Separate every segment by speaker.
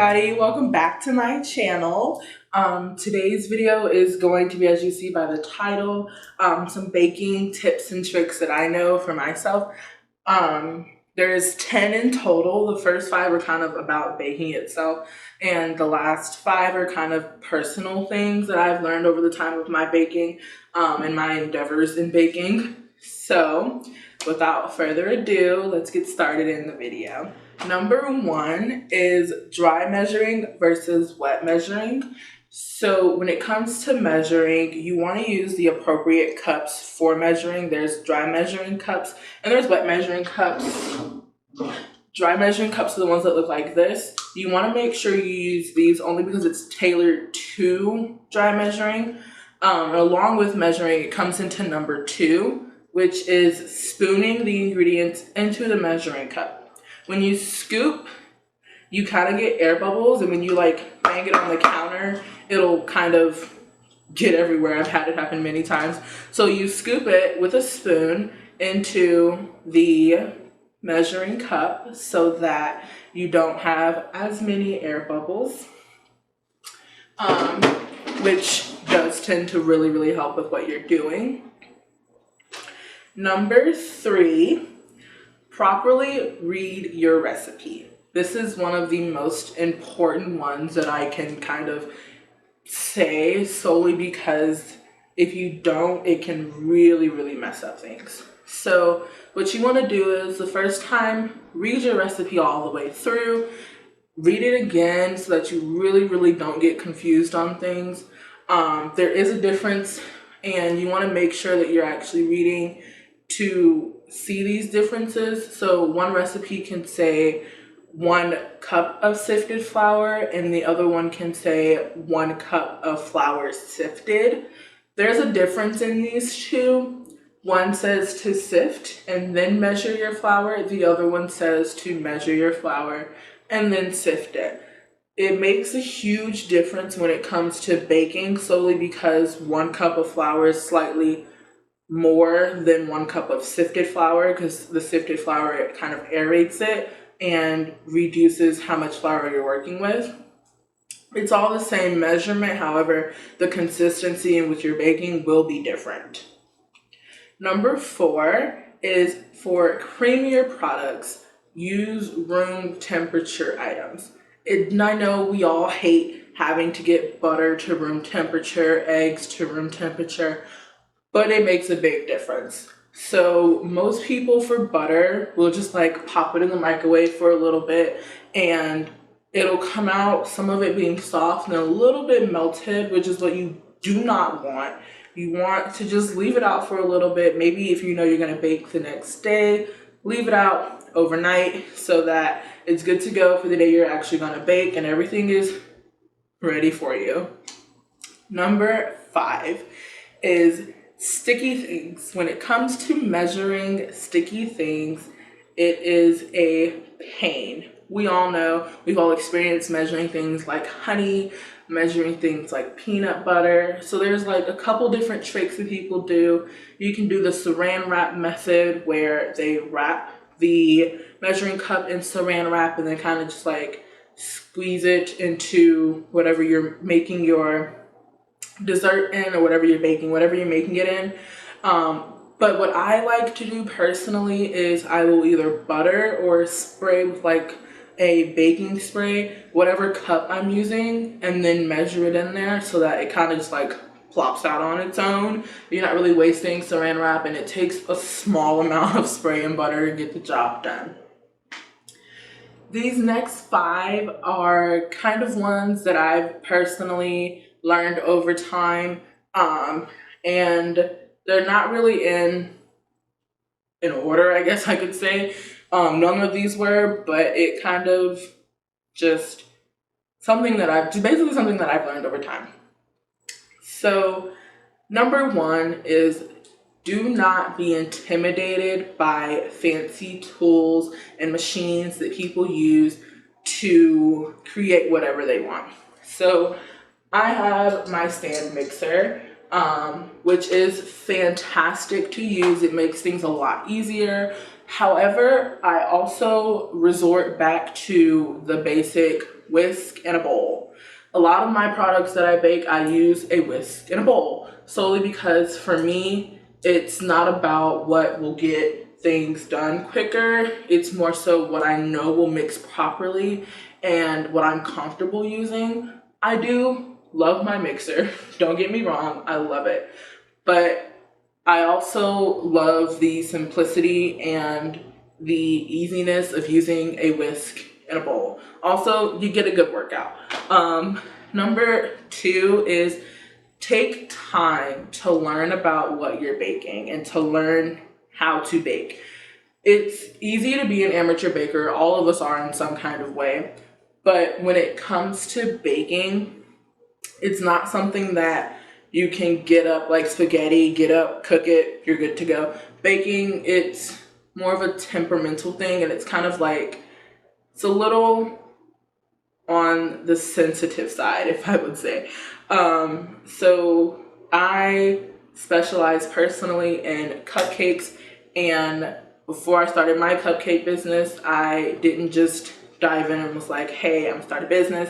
Speaker 1: everybody, welcome back to my channel. Today's video is going to be, as you see by the title, some baking tips and tricks that I know for myself. There's 10 in total. The first 5 are kind of about baking itself, and the last 5 are kind of personal things that I've learned over the time of my baking and my endeavors in baking. So without further ado, let's get started in the video. Number 1 is dry measuring versus wet measuring. So when it comes to measuring, you want to use the appropriate cups for measuring. There's dry measuring cups and there's wet measuring cups. Dry measuring cups are the ones that look like this. You want to make sure you use these only because it's tailored to dry measuring. Along with measuring, it comes into number 2, which is spooning the ingredients into the measuring cup. When you scoop, you kind of get air bubbles, and when you like bang it on the counter, it'll kind of get everywhere. I've had it happen many times. So you scoop it with a spoon into the measuring cup so that you don't have as many air bubbles, which does tend to really help with what you're doing. Number 3, properly read your recipe. This is one of the most important ones that I can kind of say, solely because if you don't, it can really mess up things. So what you want to do is the first time, read your recipe all the way through, read it again so that you really don't get confused on things. There is a difference, and you want to make sure that you're actually reading to see these differences. So one recipe can say 1 cup of sifted flour and the other one can say 1 cup of flour sifted. There's a difference in these two. One says to sift and then measure your flour. The other one says to measure your flour and then sift it. It makes a huge difference when it comes to baking, solely because 1 cup of flour is slightly more than 1 cup of sifted flour, because the sifted flour, it kind of aerates it and reduces how much flour you're working with. It's all the same measurement, however, the consistency in which you're baking will be different. Number 4 is for creamier products, use room temperature items. I know we all hate having to get butter to room temperature, eggs to room temperature, but it makes a big difference. So most people for butter will just like pop it in the microwave for a little bit and it'll come out, some of it being soft and a little bit melted, which is what you do not want. You want to just leave it out for a little bit. Maybe if you know you're going to bake the next day, leave it out overnight so that it's good to go for the day you're actually going to bake and everything is ready for you. Number 5 is sticky things. When it comes to measuring sticky things, it is a pain. We all know, we've all experienced measuring things like honey, measuring things like peanut butter. So there's like a couple different tricks that people do. You can do the saran wrap method, where they wrap the measuring cup in saran wrap and then kind of just like squeeze it into whatever you're making your dessert in, or whatever you're baking, whatever you're making it in. But what I like to do personally is I will either butter or spray with like a baking spray, whatever cup I'm using, and then measure it in there so that it kind of just like plops out on its own. You're not really wasting saran wrap, and it takes a small amount of spray and butter to get the job done. These next 5 are kind of ones that I've personally learned over time, and they're not really in order, I guess I could say. None of these were, but it kind of just basically something that I've learned over time. So number 1 is, do not be intimidated by fancy tools and machines that people use to create whatever they want. So I have my stand mixer, which is fantastic to use. It makes things a lot easier. However, I also resort back to the basic whisk, and a bowl. A lot of my products that I bake, I use a whisk and a bowl solely because for me, it's not about what will get things done quicker. It's more so what I know will mix properly and what I'm comfortable using. I do love my mixer. Don't get me wrong, I love it. But I also love the simplicity and the easiness of using a whisk and a bowl. Also, you get a good workout. Number 2 is take time to learn about what you're baking and to learn how to bake. It's easy to be an amateur baker. All of us are in some kind of way. But when it comes to baking, it's not something that you can get up like spaghetti, get up, cook it, you're good to go. Baking, it's more of a temperamental thing, and it's kind of like, it's a little on the sensitive side, if I would say. So I specialize personally in cupcakes, and before I started my cupcake business, I didn't just dive in and was like, hey, I'm gonna start a business.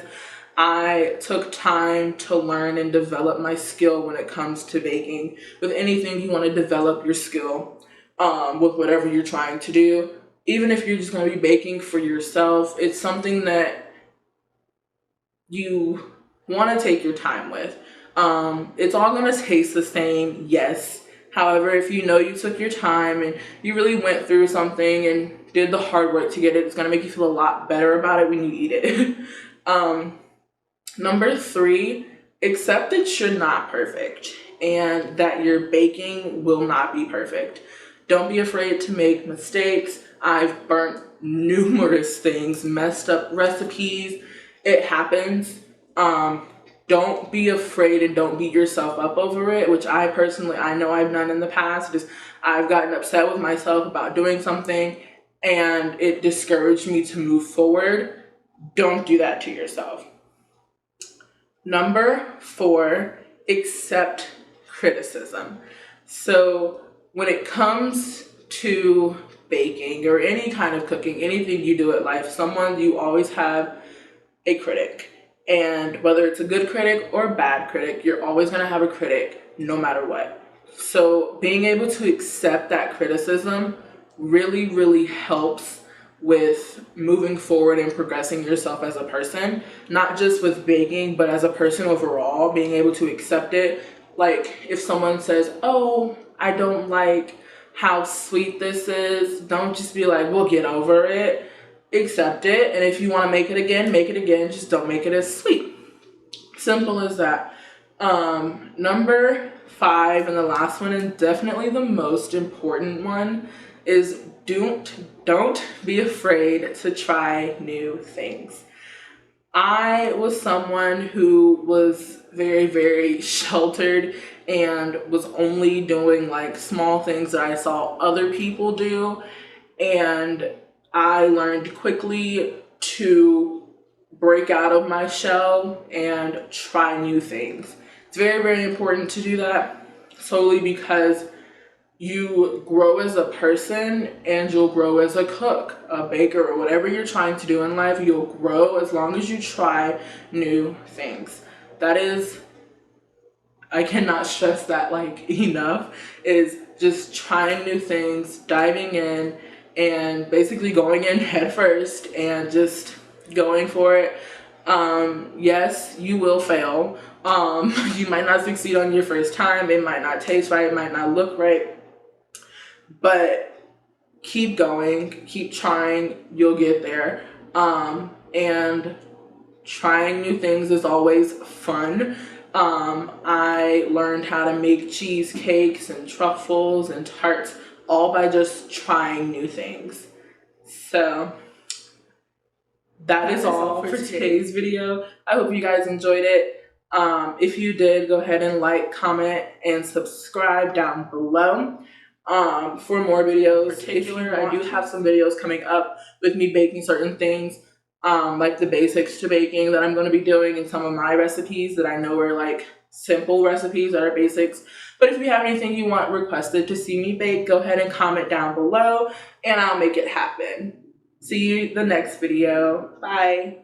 Speaker 1: I took time to learn and develop my skill when it comes to baking. With anything, you want to develop your skill with whatever you're trying to do. Even if you're just going to be baking for yourself, it's something that you want to take your time with. It's all going to taste the same, yes. However, if you know you took your time and you really went through something and did the hard work to get it, it's going to make you feel a lot better about it when you eat it. Number 3, accept that you're not perfect and that your baking will not be perfect. Don't be afraid to make mistakes. I've burnt numerous things, messed up recipes. It happens. Don't be afraid and don't beat yourself up over it, which I know I've done in the past. I've gotten upset with myself about doing something and it discouraged me to move forward. Don't do that to yourself. Number 4, accept criticism. So when it comes to baking or any kind of cooking, anything you do at life, you always have a critic. And whether it's a good critic or a bad critic, you're always going to have a critic no matter what. So being able to accept that criticism really, really helps with moving forward and progressing yourself as a person, not just with baking, but as a person overall, being able to accept it. Like if someone says, oh, I don't like how sweet this is, don't just be like, we'll get over it. Accept it. And if you want to make it again, make it again. Just don't make it as sweet. Simple as that. Number 5 and the last one, and definitely the most important one, is don't be afraid to try new things. I was someone who was very, very sheltered and was only doing like small things that I saw other people do. And I learned quickly to break out of my shell and try new things. It's very, very important to do that solely because you grow as a person and you'll grow as a cook, a baker, or whatever you're trying to do in life. You'll grow as long as you try new things. That is, I cannot stress that like enough, is just trying new things, diving in, and basically going in head first and just going for it. Yes, you will fail. You might not succeed on your first time. It might not taste right. It might not look right. But keep going, keep trying, you'll get there. And trying new things is always fun. I learned how to make cheesecakes and truffles and tarts all by just trying new things. So that is all for today's video. I hope you guys enjoyed it. If you did, go ahead and like, comment, and subscribe down below for more videos. I do have some videos coming up with me baking certain things, like the basics to baking that I'm going to be doing, and some of my recipes that I know are like simple recipes that are basics. But if you have anything you want requested to see me bake, go ahead and comment down below and I'll make it happen. See you in the next video. Bye.